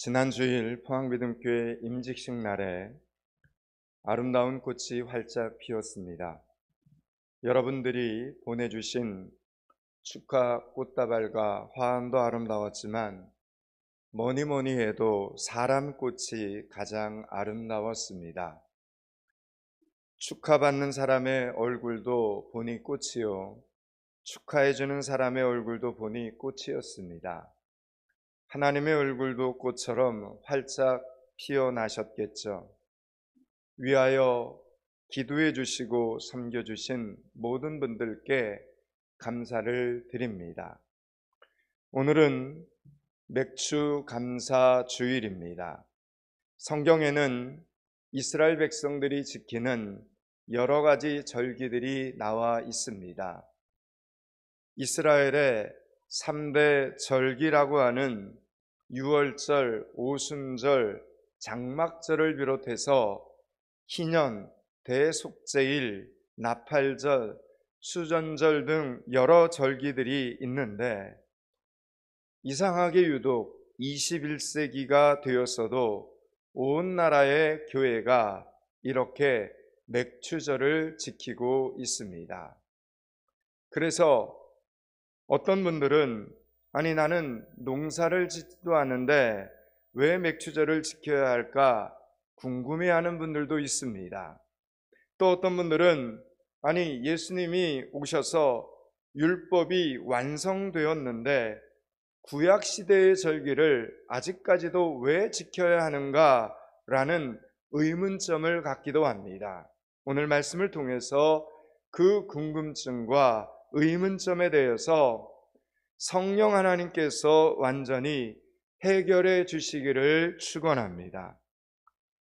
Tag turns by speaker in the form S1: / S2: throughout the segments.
S1: 지난 주일 포항미등교회 임직식 날에 아름다운 꽃이 활짝 피었습니다. 여러분들이 보내주신 축하 꽃다발과 화환도 아름다웠지만 뭐니 해도 사람 꽃이 가장 아름다웠습니다. 축하받는 사람의 얼굴도 보니 꽃이요, 축하해주는 사람의 얼굴도 보니 꽃이었습니다. 하나님의 얼굴도 꽃처럼 활짝 피어나셨겠죠. 위하여 기도해 주시고 섬겨 주신 모든 분들께 감사를 드립니다. 오늘은 맥추 감사 주일입니다. 성경에는 이스라엘 백성들이 지키는 여러 가지 절기들이 나와 있습니다. 이스라엘의 3대 절기라고 하는 유월절, 오순절, 장막절을 비롯해서 희년, 대속제일, 나팔절, 수전절 등 여러 절기들이 있는데 이상하게 유독 21세기가 되었어도 온 나라의 교회가 이렇게 맥추절을 지키고 있습니다. 그래서 어떤 분들은 아니 나는 농사를 짓지도 않는데 왜 맥추절을 지켜야 할까 궁금해하는 분들도 있습니다. 또 어떤 분들은 아니 예수님이 오셔서 율법이 완성되었는데 구약시대의 절기를 아직까지도 왜 지켜야 하는가 라는 의문점을 갖기도 합니다. 오늘 말씀을 통해서 그 궁금증과 의문점에 대해서 성령 하나님께서 완전히 해결해 주시기를 축원합니다.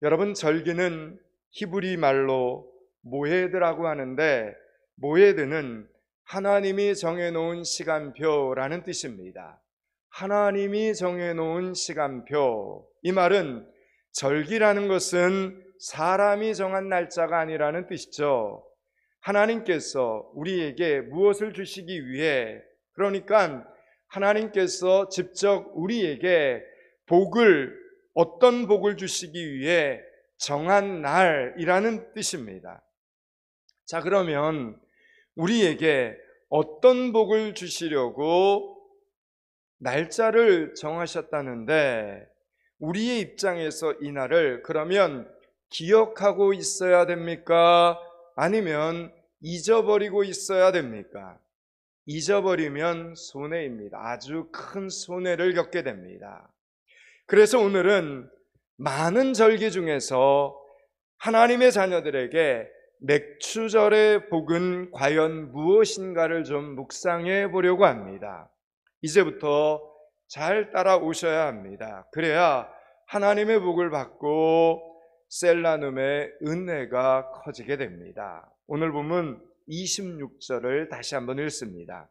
S1: 여러분, 절기는 히브리 말로 모헤드라고 하는데 모헤드는 하나님이 정해놓은 시간표라는 뜻입니다. 하나님이 정해놓은 시간표, 이 말은 절기라는 것은 사람이 정한 날짜가 아니라는 뜻이죠. 하나님께서 우리에게 무엇을 주시기 위해, 그러니까 하나님께서 직접 우리에게 어떤 복을 주시기 위해 정한 날이라는 뜻입니다. 자, 그러면 우리에게 어떤 복을 주시려고 날짜를 정하셨다는데 우리의 입장에서 이 날을 그러면 기억하고 있어야 됩니까? 아니면 잊어버리고 있어야 됩니까? 잊어버리면 손해입니다. 아주 큰 손해를 겪게 됩니다. 그래서 오늘은 많은 절기 중에서 하나님의 자녀들에게 맥추절의 복은 과연 무엇인가를 좀 묵상해 보려고 합니다. 이제부터 잘 따라오셔야 합니다. 그래야 하나님의 복을 받고 셀라눔의 은혜가 커지게 됩니다. 오늘 보면 26절을 다시 한번 읽습니다.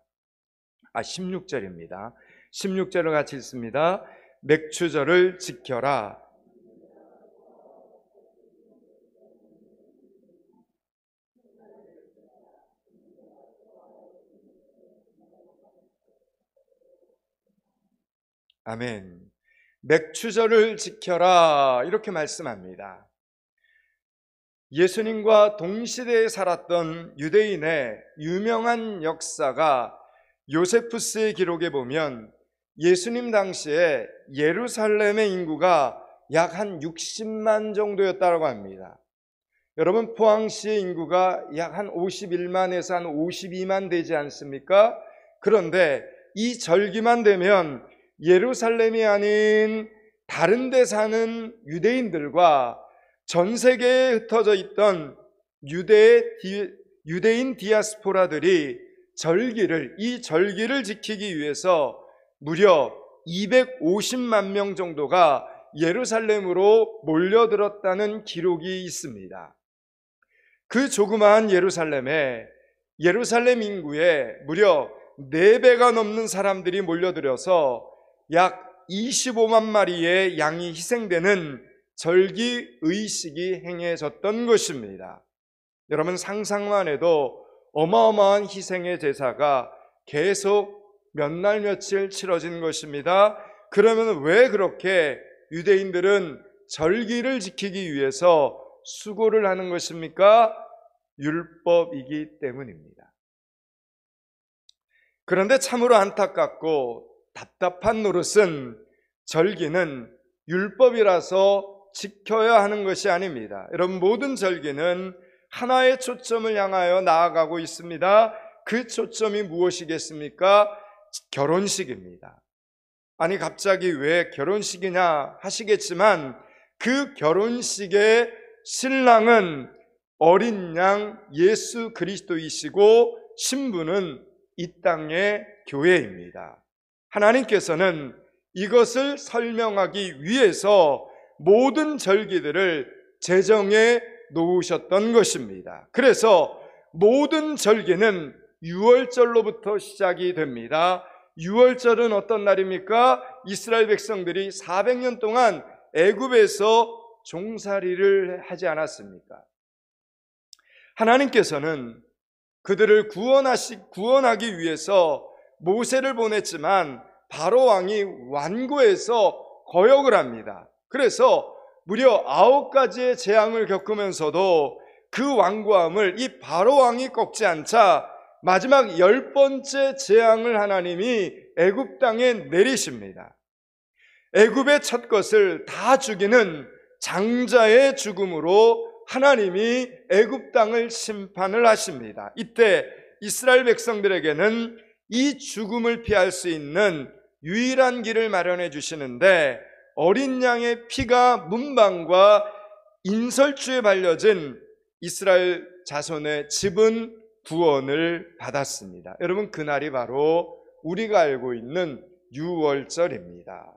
S1: 16절입니다. 16절을 같이 읽습니다. 맥추절을 지켜라. 아멘. 맥추절을 지켜라 이렇게 말씀합니다. 예수님과 동시대에 살았던 유대인의 유명한 역사가 요세푸스의 기록에 보면 예수님 당시에 예루살렘의 인구가 약 한 60만 정도였다고 합니다. 여러분, 포항시의 인구가 약 한 51만에서 한 52만 되지 않습니까? 그런데 이 절기만 되면 예루살렘이 아닌 다른 데 사는 유대인들과 전 세계에 흩어져 있던 유대인 디아스포라들이 이 절기를 지키기 위해서 무려 250만 명 정도가 예루살렘으로 몰려들었다는 기록이 있습니다. 그 조그마한 예루살렘에 예루살렘 인구의 무려 4배가 넘는 사람들이 몰려들어서 약 25만 마리의 양이 희생되는 절기 의식이 행해졌던 것입니다. 여러분, 상상만 해도 어마어마한 희생의 제사가 계속 몇 날 며칠 치러진 것입니다. 그러면 왜 그렇게 유대인들은 절기를 지키기 위해서 수고를 하는 것입니까? 율법이기 때문입니다. 그런데 참으로 안타깝고 답답한 노릇은 절기는 율법이라서 지켜야 하는 것이 아닙니다. 여러분, 모든 절기는 하나의 초점을 향하여 나아가고 있습니다. 그 초점이 무엇이겠습니까? 결혼식입니다. 아니, 갑자기 왜 결혼식이냐 하시겠지만, 그 결혼식의 신랑은 어린 양 예수 그리스도이시고 신부는 이 땅의 교회입니다. 하나님께서는 이것을 설명하기 위해서 모든 절기들을 제정해 놓으셨던 것입니다. 그래서 모든 절기는 유월절로부터 시작이 됩니다. 유월절은 어떤 날입니까? 이스라엘 백성들이 400년 동안 애굽에서 종살이를 하지 않았습니까? 하나님께서는 그들을 구원하기 위해서 모세를 보냈지만 바로 왕이 완고해서 거역을 합니다. 그래서 무려 9가지의 재앙을 겪으면서도 그 완고함을 이 바로 왕이 꺾지 않자 마지막 10번째 재앙을 하나님이 애굽 땅에 내리십니다. 애굽의 첫 것을 다 죽이는 장자의 죽음으로 하나님이 애굽 땅을 심판을 하십니다. 이때 이스라엘 백성들에게는 이 죽음을 피할 수 있는 유일한 길을 마련해 주시는데, 어린 양의 피가 문방과 인설주에 발려진 이스라엘 자손의 집은 구원을 받았습니다. 여러분, 그날이 바로 우리가 알고 있는 유월절입니다.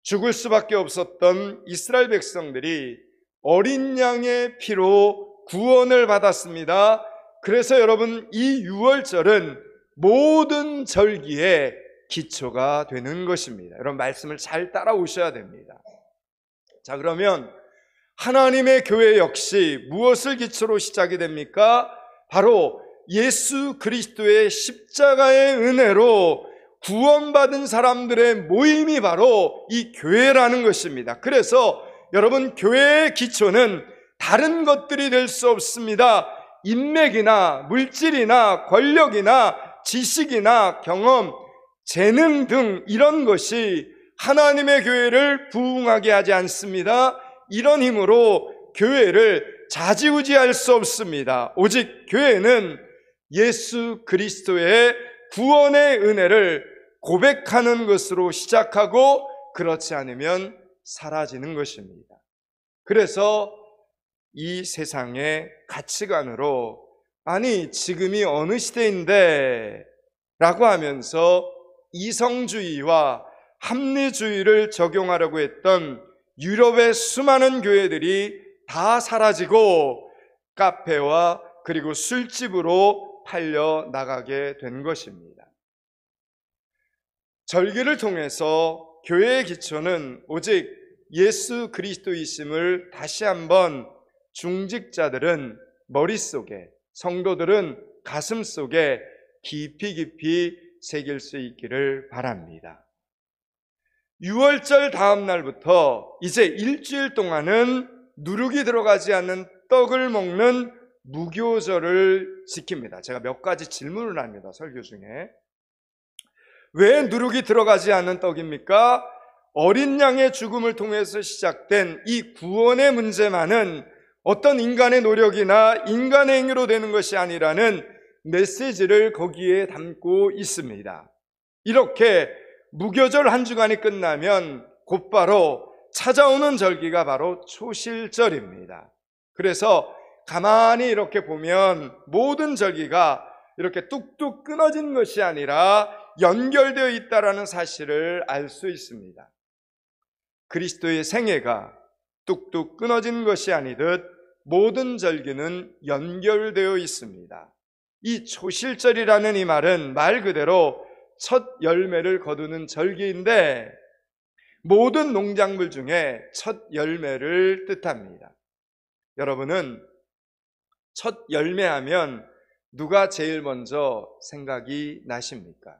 S1: 죽을 수밖에 없었던 이스라엘 백성들이 어린 양의 피로 구원을 받았습니다. 그래서 여러분, 이 유월절은 모든 절기의 기초가 되는 것입니다. 여러분, 말씀을 잘 따라오셔야 됩니다. 자, 그러면 하나님의 교회 역시 무엇을 기초로 시작이 됩니까? 바로 예수 그리스도의 십자가의 은혜로 구원받은 사람들의 모임이 바로 이 교회라는 것입니다. 그래서 여러분, 교회의 기초는 다른 것들이 될 수 없습니다. 인맥이나 물질이나 권력이나 지식이나 경험, 재능 등 이런 것이 하나님의 교회를 부흥하게 하지 않습니다. 이런 힘으로 교회를 좌지우지할 수 없습니다. 오직 교회는 예수 그리스도의 구원의 은혜를 고백하는 것으로 시작하고, 그렇지 않으면 사라지는 것입니다. 그래서 이 세상의 가치관으로, 아니 지금이 어느 시대인데 라고 하면서 이성주의와 합리주의를 적용하려고 했던 유럽의 수많은 교회들이 다 사라지고 카페와 그리고 술집으로 팔려 나가게 된 것입니다. 절기를 통해서 교회의 기초는 오직 예수 그리스도이심을 다시 한번 중직자들은 머릿속에, 성도들은 가슴속에 깊이 새길 수 있기를 바랍니다. 6월절 다음 날부터 이제 일주일 동안은 누룩이 들어가지 않는 떡을 먹는 무교절을 지킵니다. 제가 몇 가지 질문을 합니다, 설교 중에. 왜 누룩이 들어가지 않는 떡입니까? 어린 양의 죽음을 통해서 시작된 이 구원의 문제만은 어떤 인간의 노력이나 인간의 행위로 되는 것이 아니라는 메시지를 거기에 담고 있습니다. 이렇게 무교절 한 주간이 끝나면 곧바로 찾아오는 절기가 바로 초실절입니다. 그래서 가만히 이렇게 보면 모든 절기가 이렇게 뚝뚝 끊어진 것이 아니라 연결되어 있다는 사실을 알 수 있습니다. 그리스도의 생애가 뚝뚝 끊어진 것이 아니듯 모든 절기는 연결되어 있습니다. 이 초실절이라는 이 말은 말 그대로 첫 열매를 거두는 절기인데, 모든 농작물 중에 첫 열매를 뜻합니다. 여러분은 첫 열매하면 누가 제일 먼저 생각이 나십니까?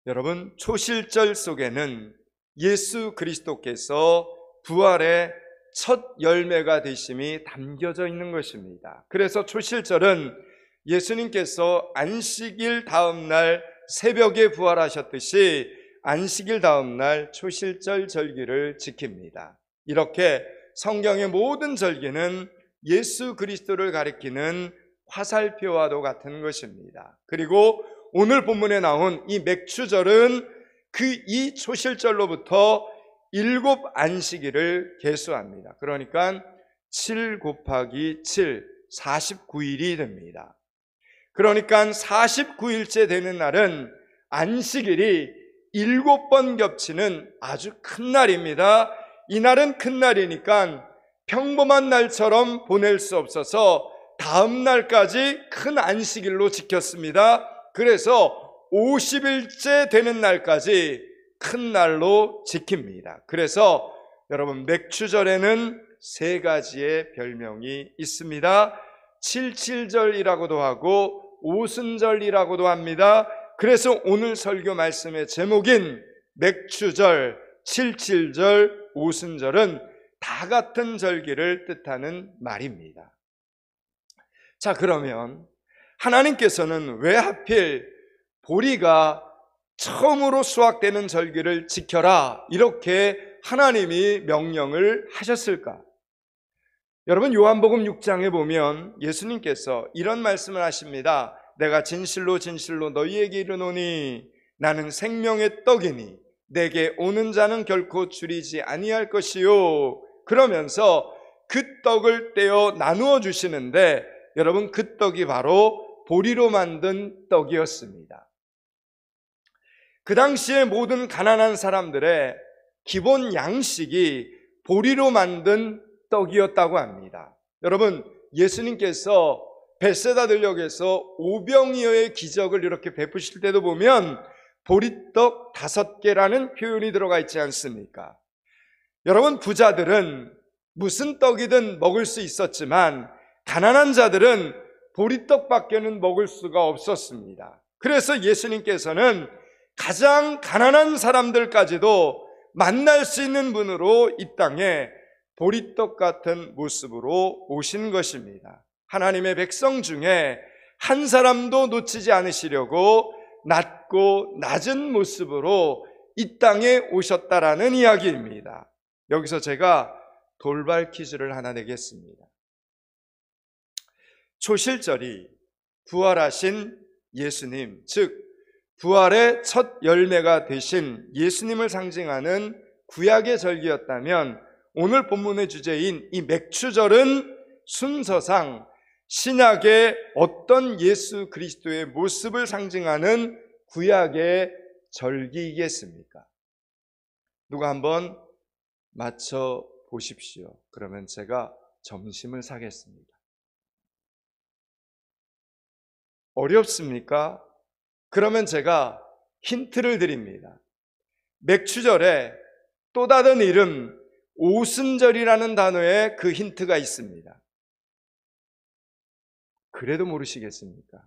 S1: 여러분, 초실절 속에는 예수 그리스도께서 부활의 첫 열매가 되심이 담겨져 있는 것입니다. 그래서 초실절은 예수님께서 안식일 다음 날 새벽에 부활하셨듯이 안식일 다음 날 초실절 절기를 지킵니다. 이렇게 성경의 모든 절기는 예수 그리스도를 가리키는 화살표와도 같은 것입니다. 그리고 오늘 본문에 나온 이 맥추절은 이 초실절로부터 7 안식일을 계수합니다. 그러니까 7 곱하기 7, 49일이 됩니다. 그러니까 49일째 되는 날은 안식일이 7번 겹치는 아주 큰 날입니다. 이 날은 큰 날이니까 평범한 날처럼 보낼 수 없어서 다음 날까지 큰 안식일로 지켰습니다. 그래서 50일째 되는 날까지 큰 날로 지킵니다. 그래서 여러분, 맥추절에는 3가지의 별명이 있습니다. 칠칠절이라고도 하고 오순절이라고도 합니다. 그래서 오늘 설교 말씀의 제목인 맥추절, 칠칠절, 오순절은 다 같은 절기를 뜻하는 말입니다. 자, 그러면 하나님께서는 왜 하필 보리가 처음으로 수확되는 절기를 지켜라, 이렇게 하나님이 명령을 하셨을까? 여러분, 요한복음 6장에 보면 예수님께서 이런 말씀을 하십니다. 내가 진실로 진실로 너희에게 이르노니 나는 생명의 떡이니 내게 오는 자는 결코 줄이지 아니할 것이요. 그러면서 그 떡을 떼어 나누어 주시는데, 여러분, 그 떡이 바로 보리로 만든 떡이었습니다. 그 당시에 모든 가난한 사람들의 기본 양식이 보리로 만든 떡이었다고 합니다. 여러분, 예수님께서 벳세다 들녘에서 오병이어의 기적을 이렇게 베푸실 때도 보면 보리떡 5개라는 표현이 들어가 있지 않습니까? 여러분, 부자들은 무슨 떡이든 먹을 수 있었지만 가난한 자들은 보리떡밖에는 먹을 수가 없었습니다. 그래서 예수님께서는 가장 가난한 사람들까지도 만날 수 있는 분으로 이 땅에 보리떡 같은 모습으로 오신 것입니다. 하나님의 백성 중에 한 사람도 놓치지 않으시려고 낮고 낮은 모습으로 이 땅에 오셨다라는 이야기입니다. 여기서 제가 돌발 퀴즈를 하나 내겠습니다. 초실절이 부활하신 예수님, 즉 부활의 첫 열매가 되신 예수님을 상징하는 구약의 절기였다면 오늘 본문의 주제인 이 맥추절은 순서상 신약의 어떤 예수 그리스도의 모습을 상징하는 구약의 절기이겠습니까? 누가 한번 맞춰 보십시오. 그러면 제가 점심을 사겠습니다. 어렵습니까? 그러면 제가 힌트를 드립니다. 맥추절에 또 다른 이름 오순절이라는 단어에 그 힌트가 있습니다. 그래도 모르시겠습니까?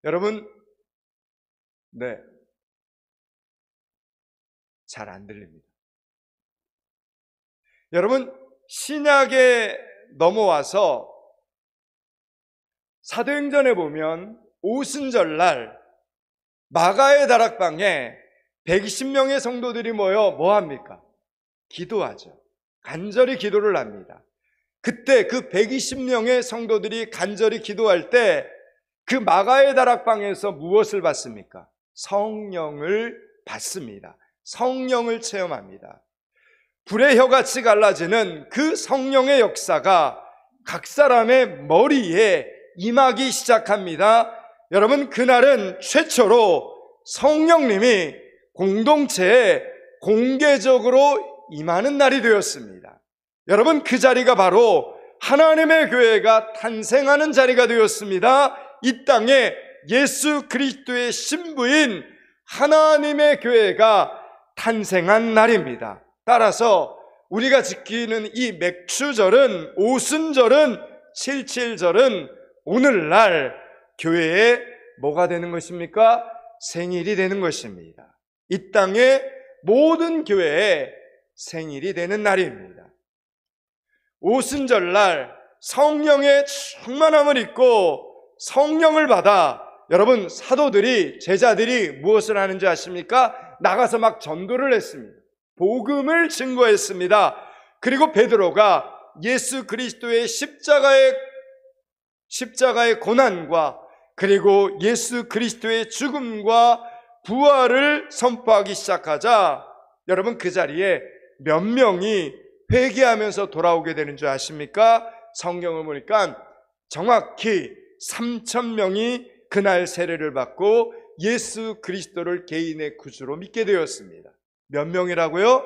S1: 여러분, 네, 잘 안 들립니다. 여러분, 신약에 넘어와서 사도행전에 보면 오순절날 마가의 다락방에 120명의 성도들이 모여 뭐합니까? 기도하죠. 간절히 기도를 합니다. 그때 그 120명의 성도들이 간절히 기도할 때 그 마가의 다락방에서 무엇을 받습니까? 성령을 받습니다. 성령을 체험합니다. 불의 혀같이 갈라지는 그 성령의 역사가 각 사람의 머리에 임하기 시작합니다. 여러분, 그날은 최초로 성령님이 공동체에 공개적으로 임하는 날이 되었습니다. 여러분, 그 자리가 바로 하나님의 교회가 탄생하는 자리가 되었습니다. 이 땅에 예수 그리스도의 신부인 하나님의 교회가 탄생한 날입니다. 따라서 우리가 지키는 이 맥추절은, 오순절은, 칠칠절은 오늘날 교회에 뭐가 되는 것입니까? 생일이 되는 것입니다. 이 땅의 모든 교회의 생일이 되는 날입니다. 오순절날 성령의 충만함을 입고 성령을 받아 여러분 사도들이 제자들이 무엇을 하는지 아십니까? 나가서 막 전도를 했습니다. 복음을 증거했습니다. 그리고 베드로가 예수 그리스도의 십자가의 고난과 그리고 예수 그리스도의 죽음과 부활을 선포하기 시작하자 여러분 그 자리에 몇 명이 회개하면서 돌아오게 되는 줄 아십니까? 성경을 보니까 정확히 3,000명이 그날 세례를 받고 예수 그리스도를 개인의 구주로 믿게 되었습니다. 몇 명이라고요?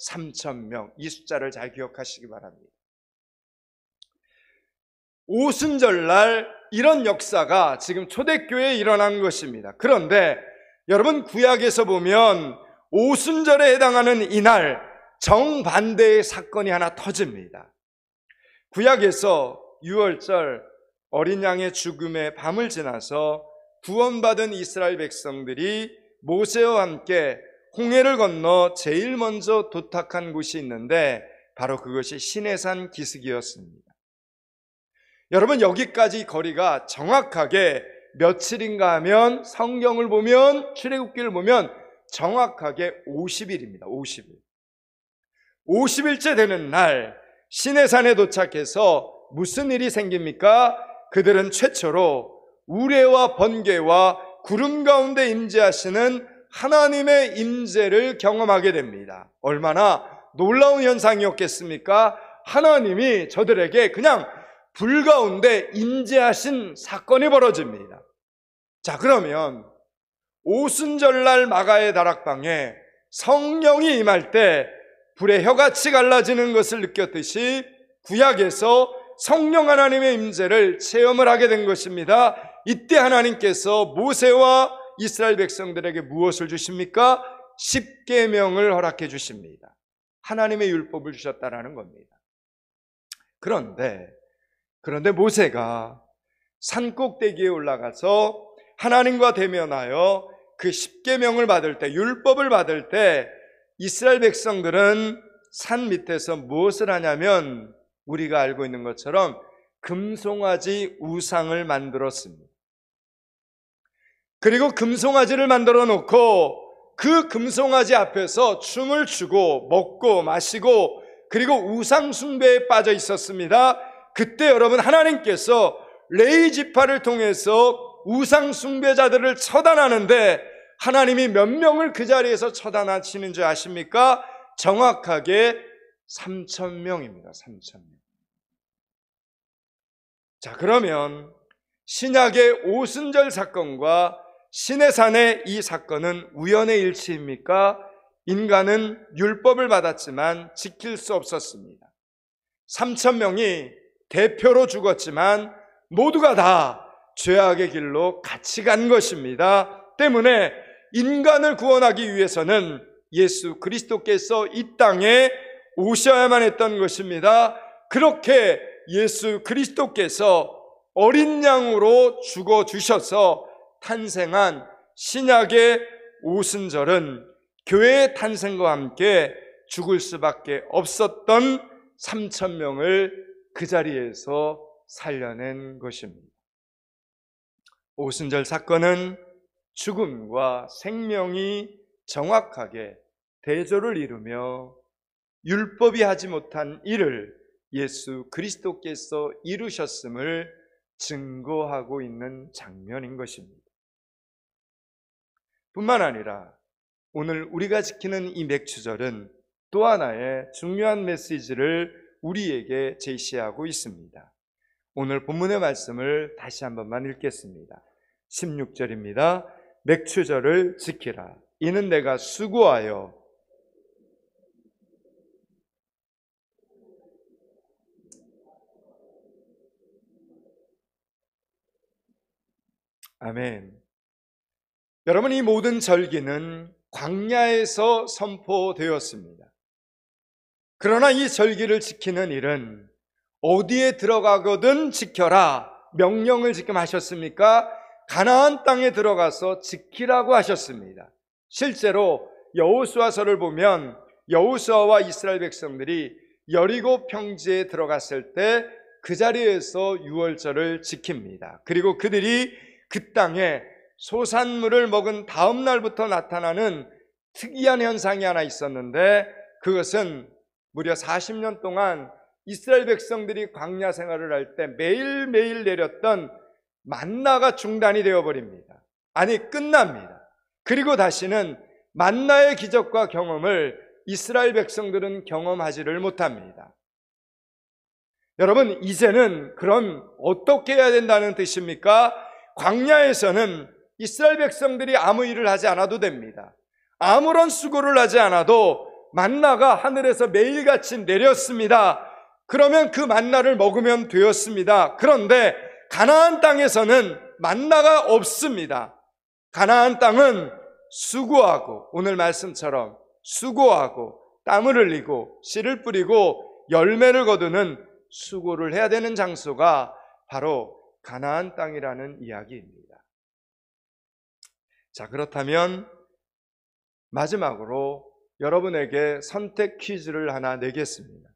S1: 3,000명. 이 숫자를 잘 기억하시기 바랍니다. 오순절날 이런 역사가 지금 초대교회에 일어난 것입니다. 그런데 여러분 구약에서 보면 오순절에 해당하는 이날 정반대의 사건이 하나 터집니다. 구약에서 유월절 어린 양의 죽음의 밤을 지나서 구원받은 이스라엘 백성들이 모세와 함께 홍해를 건너 제일 먼저 도착한 곳이 있는데 바로 그것이 시내산 기슭이었습니다. 여러분 여기까지 거리가 정확하게 며칠인가 하면 성경을 보면 출애굽기를 보면 정확하게 50일입니다. 50일. 50일째 되는 날 시내산에 도착해서 무슨 일이 생깁니까? 그들은 최초로 우레와 번개와 구름 가운데 임재하시는 하나님의 임재를 경험하게 됩니다. 얼마나 놀라운 현상이었겠습니까? 하나님이 저들에게 그냥 불 가운데 임재하신 사건이 벌어집니다. 자, 그러면 오순절날 마가의 다락방에 성령이 임할 때 불의 혀같이 갈라지는 것을 느꼈듯이 구약에서 성령 하나님의 임재를 체험을 하게 된 것입니다. 이때 하나님께서 모세와 이스라엘 백성들에게 무엇을 주십니까? 십계명을 허락해 주십니다. 하나님의 율법을 주셨다라는 겁니다. 그런데 모세가 산꼭대기에 올라가서 하나님과 대면하여 그 십계명을 받을 때, 율법을 받을 때 이스라엘 백성들은 산 밑에서 무엇을 하냐면 우리가 알고 있는 것처럼 금송아지 우상을 만들었습니다. 그리고 금송아지를 만들어 놓고 그 금송아지 앞에서 춤을 추고 먹고 마시고 그리고 우상 숭배에 빠져 있었습니다. 그때 여러분 하나님께서 레위 지파를 통해서 우상 숭배자들을 처단하는데 하나님이 몇 명을 그 자리에서 처단하시는 줄 아십니까? 정확하게 3,000명입니다. 3,000명. 자, 그러면 신약의 오순절 사건과 시내산의 이 사건은 우연의 일치입니까? 인간은 율법을 받았지만 지킬 수 없었습니다. 3,000명이 대표로 죽었지만 모두가 다 죄악의 길로 같이 간 것입니다. 때문에 인간을 구원하기 위해서는 예수 그리스도께서 이 땅에 오셔야만 했던 것입니다. 그렇게 예수 그리스도께서 어린 양으로 죽어주셔서 탄생한 신약의 오순절은 교회의 탄생과 함께 죽을 수밖에 없었던 3,000명을 그 자리에서 살려낸 것입니다. 오순절 사건은 죽음과 생명이 정확하게 대조를 이루며 율법이 하지 못한 일을 예수 그리스도께서 이루셨음을 증거하고 있는 장면인 것입니다. 뿐만 아니라 오늘 우리가 지키는 이 맥추절은 또 하나의 중요한 메시지를 우리에게 제시하고 있습니다. 오늘 본문의 말씀을 다시 한 번만 읽겠습니다. 16절입니다. 맥추절을 지키라. 이는 내가 수고하여 아멘. 여러분, 이 모든 절기는 광야에서 선포되었습니다. 그러나 이 절기를 지키는 일은 어디에 들어가거든 지켜라 명령을 지금 하셨습니까? 가나안 땅에 들어가서 지키라고 하셨습니다. 실제로 여호수아서를 보면 여호수아와 이스라엘 백성들이 여리고 평지에 들어갔을 때 그 자리에서 유월절을 지킵니다. 그리고 그들이 그 땅에 소산물을 먹은 다음 날부터 나타나는 특이한 현상이 하나 있었는데, 그것은 무려 40년 동안 이스라엘 백성들이 광야 생활을 할 때 매일매일 내렸던 만나가 중단이 되어버립니다. 아니, 끝납니다. 그리고 다시는 만나의 기적과 경험을 이스라엘 백성들은 경험하지를 못합니다. 여러분, 이제는 그럼 어떻게 해야 된다는 뜻입니까? 광야에서는 이스라엘 백성들이 아무 일을 하지 않아도 됩니다. 아무런 수고를 하지 않아도 만나가 하늘에서 매일같이 내렸습니다. 그러면 그 만나를 먹으면 되었습니다. 그런데 가나안 땅에서는 만나가 없습니다. 가나안 땅은 수고하고, 오늘 말씀처럼 수고하고 땀을 흘리고 씨를 뿌리고 열매를 거두는 수고를 해야 되는 장소가 바로 가나안 땅이라는 이야기입니다. 자, 그렇다면 마지막으로 여러분에게 선택 퀴즈를 하나 내겠습니다.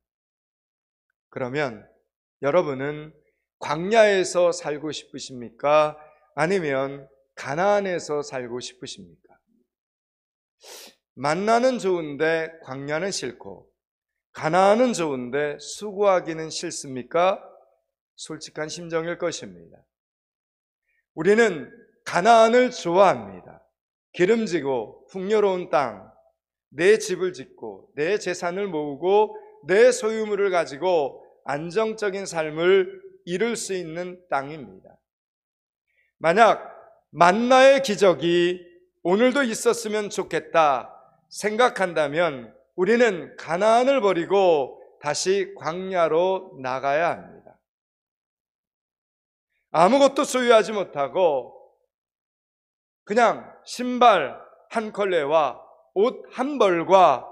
S1: 그러면 여러분은 광야에서 살고 싶으십니까? 아니면 가나안에서 살고 싶으십니까? 만나는 좋은데 광야는 싫고, 가나안은 좋은데 수고하기는 싫습니까? 솔직한 심정일 것입니다. 우리는 가나안을 좋아합니다. 기름지고 풍요로운 땅, 내 집을 짓고 내 재산을 모으고 내 소유물을 가지고 안정적인 삶을 이룰 수 있는 땅입니다. 만약 만나의 기적이 오늘도 있었으면 좋겠다 생각한다면 우리는 가나안을 버리고 다시 광야로 나가야 합니다. 아무것도 소유하지 못하고 그냥 신발 한 컬레와 옷 한 벌과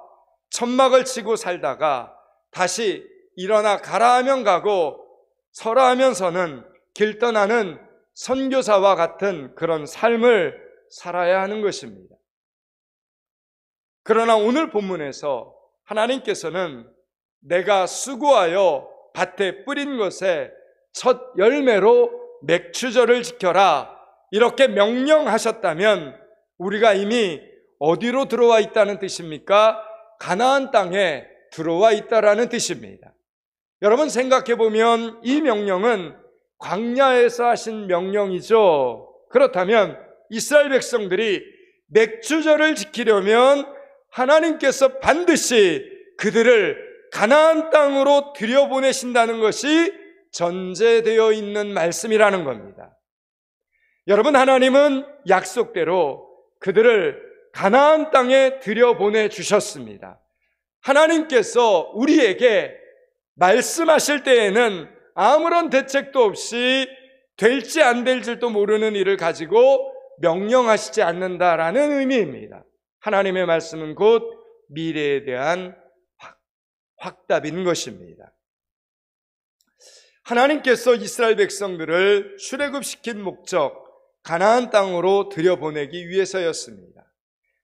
S1: 천막을 치고 살다가 다시 일어나 가라 하면 가고 서라 하면 서는 길 떠나는 선교사와 같은 그런 삶을 살아야 하는 것입니다. 그러나 오늘 본문에서 하나님께서는 내가 수고하여 밭에 뿌린 것에 첫 열매로 맥추절을 지켜라 이렇게 명령하셨다면 우리가 이미 어디로 들어와 있다는 뜻입니까? 가나안 땅에 들어와 있다라는 뜻입니다. 여러분 생각해 보면 이 명령은 광야에서 하신 명령이죠. 그렇다면 이스라엘 백성들이 맥추절을 지키려면 하나님께서 반드시 그들을 가나안 땅으로 들여보내신다는 것이 전제되어 있는 말씀이라는 겁니다. 여러분, 하나님은 약속대로 그들을 가나안 땅에 들여보내 주셨습니다. 하나님께서 우리에게 말씀하실 때에는 아무런 대책도 없이 될지 안 될지도 모르는 일을 가지고 명령하시지 않는다라는 의미입니다. 하나님의 말씀은 곧 미래에 대한 확답인 것입니다. 하나님께서 이스라엘 백성들을 출애굽시킨 목적, 가나안 땅으로 들여보내기 위해서였습니다.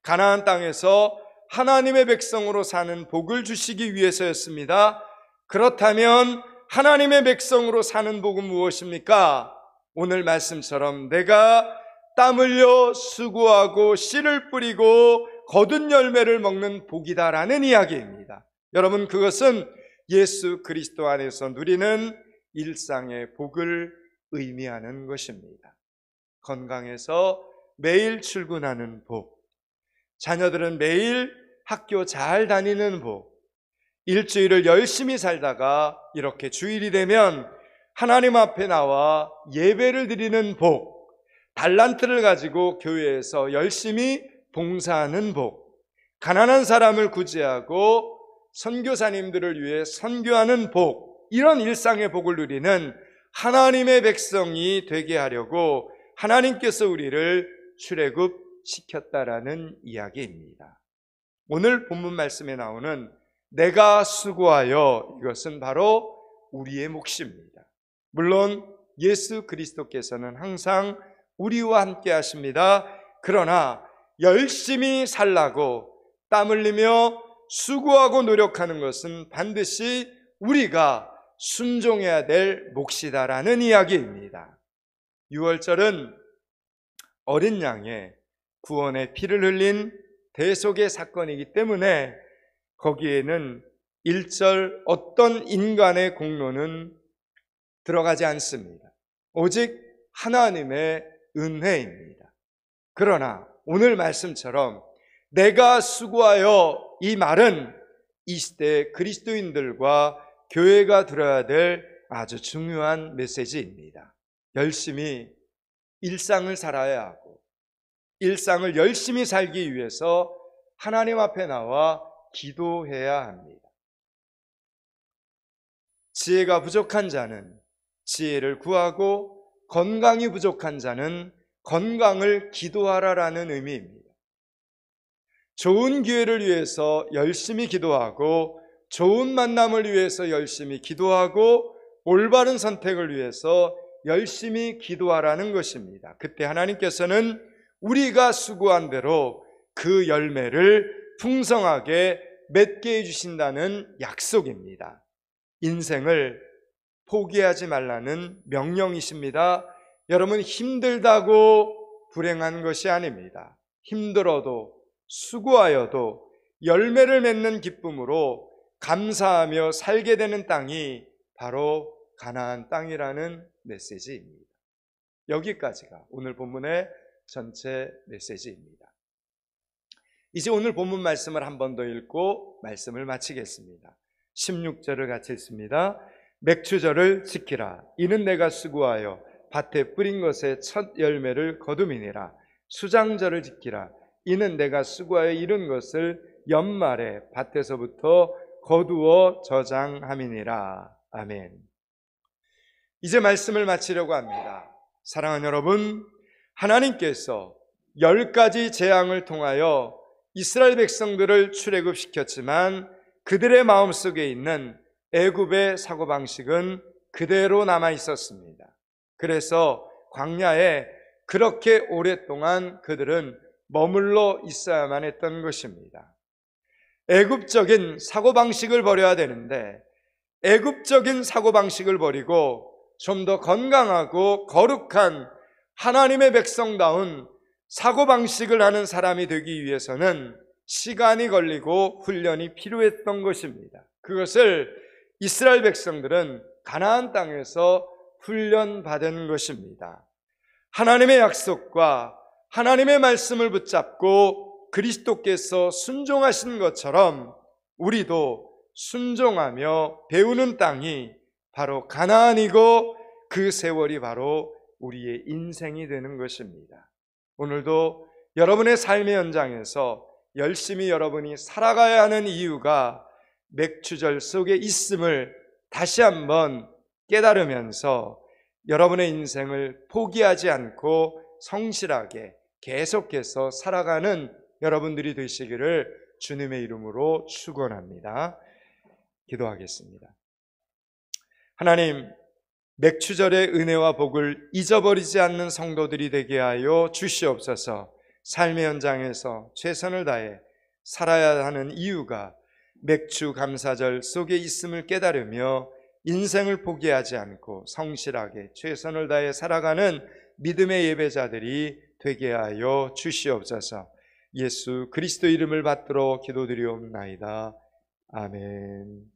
S1: 가나안 땅에서 하나님의 백성으로 사는 복을 주시기 위해서였습니다. 그렇다면 하나님의 백성으로 사는 복은 무엇입니까? 오늘 말씀처럼 내가 땀 흘려 수고하고 씨를 뿌리고 거둔 열매를 먹는 복이다라는 이야기입니다. 여러분, 그것은 예수 그리스도 안에서 누리는 일상의 복을 의미하는 것입니다. 건강해서 매일 출근하는 복, 자녀들은 매일 학교 잘 다니는 복, 일주일을 열심히 살다가 이렇게 주일이 되면 하나님 앞에 나와 예배를 드리는 복, 달란트를 가지고 교회에서 열심히 봉사하는 복, 가난한 사람을 구제하고 선교사님들을 위해 선교하는 복, 이런 일상의 복을 누리는 하나님의 백성이 되게 하려고 하나님께서 우리를 출애굽시켰다라는 이야기입니다. 오늘 본문 말씀에 나오는 내가 수고하여, 이것은 바로 우리의 몫입니다. 물론 예수 그리스도께서는 항상 우리와 함께 하십니다. 그러나 열심히 살라고 땀 흘리며 수고하고 노력하는 것은 반드시 우리가 순종해야 될 몫이다라는 이야기입니다. 유월절은 어린 양의 구원의 피를 흘린 대속의 사건이기 때문에 거기에는 일절 어떤 인간의 공로는 들어가지 않습니다. 오직 하나님의 은혜입니다. 그러나 오늘 말씀처럼 내가 수고하여, 이 말은 이 시대 그리스도인들과 교회가 들어야 될 아주 중요한 메시지입니다. 열심히 일상을 살아야 하고 일상을 열심히 살기 위해서 하나님 앞에 나와 기도해야 합니다. 지혜가 부족한 자는 지혜를 구하고 건강이 부족한 자는 건강을 기도하라라는 의미입니다. 좋은 기회를 위해서 열심히 기도하고 좋은 만남을 위해서 열심히 기도하고 올바른 선택을 위해서 열심히 기도하라는 것입니다. 그때 하나님께서는 우리가 수고한 대로 그 열매를 풍성하게 맺게 해주신다는 약속입니다. 인생을 포기하지 말라는 명령이십니다. 여러분, 힘들다고 불행한 것이 아닙니다. 힘들어도 수고하여도 열매를 맺는 기쁨으로 감사하며 살게 되는 땅이 바로 가나안 땅이라는 메시지입니다. 여기까지가 오늘 본문의 전체 메시지입니다. 이제 오늘 본문 말씀을 한 번 더 읽고 말씀을 마치겠습니다. 16절을 같이 읽습니다. 맥추절을 지키라. 이는 내가 수고하여 밭에 뿌린 것의 첫 열매를 거둠이니라. 수장절을 지키라. 이는 내가 수고하여 이룬 것을 연말에 밭에서부터 거두어 저장함이니라. 아멘. 이제 말씀을 마치려고 합니다. 사랑하는 여러분, 하나님께서 10가지 재앙을 통하여 이스라엘 백성들을 출애굽시켰지만 그들의 마음속에 있는 애굽의 사고방식은 그대로 남아 있었습니다. 그래서 광야에 그렇게 오랫동안 그들은 머물러 있어야만 했던 것입니다. 애굽적인 사고방식을 버려야 되는데 애굽적인 사고방식을 버리고 좀 더 건강하고 거룩한 하나님의 백성다운 사고방식을 하는 사람이 되기 위해서는 시간이 걸리고 훈련이 필요했던 것입니다. 그것을 이스라엘 백성들은 가나안 땅에서 훈련받은 것입니다. 하나님의 약속과 하나님의 말씀을 붙잡고 그리스도께서 순종하신 것처럼 우리도 순종하며 배우는 땅이 바로 가나안이고 그 세월이 바로 우리의 인생이 되는 것입니다. 오늘도 여러분의 삶의 현장에서 열심히 여러분이 살아가야 하는 이유가 맥추절 속에 있음을 다시 한번 깨달으면서 여러분의 인생을 포기하지 않고 성실하게 계속해서 살아가는 여러분들이 되시기를 주님의 이름으로 축원합니다. 기도하겠습니다. 하나님, 맥추절의 은혜와 복을 잊어버리지 않는 성도들이 되게 하여 주시옵소서. 삶의 현장에서 최선을 다해 살아야 하는 이유가 맥추 감사절 속에 있음을 깨달으며 인생을 포기하지 않고 성실하게 최선을 다해 살아가는 믿음의 예배자들이 되게 하여 주시옵소서. 예수 그리스도 이름을 받들어 기도드리옵나이다. 아멘.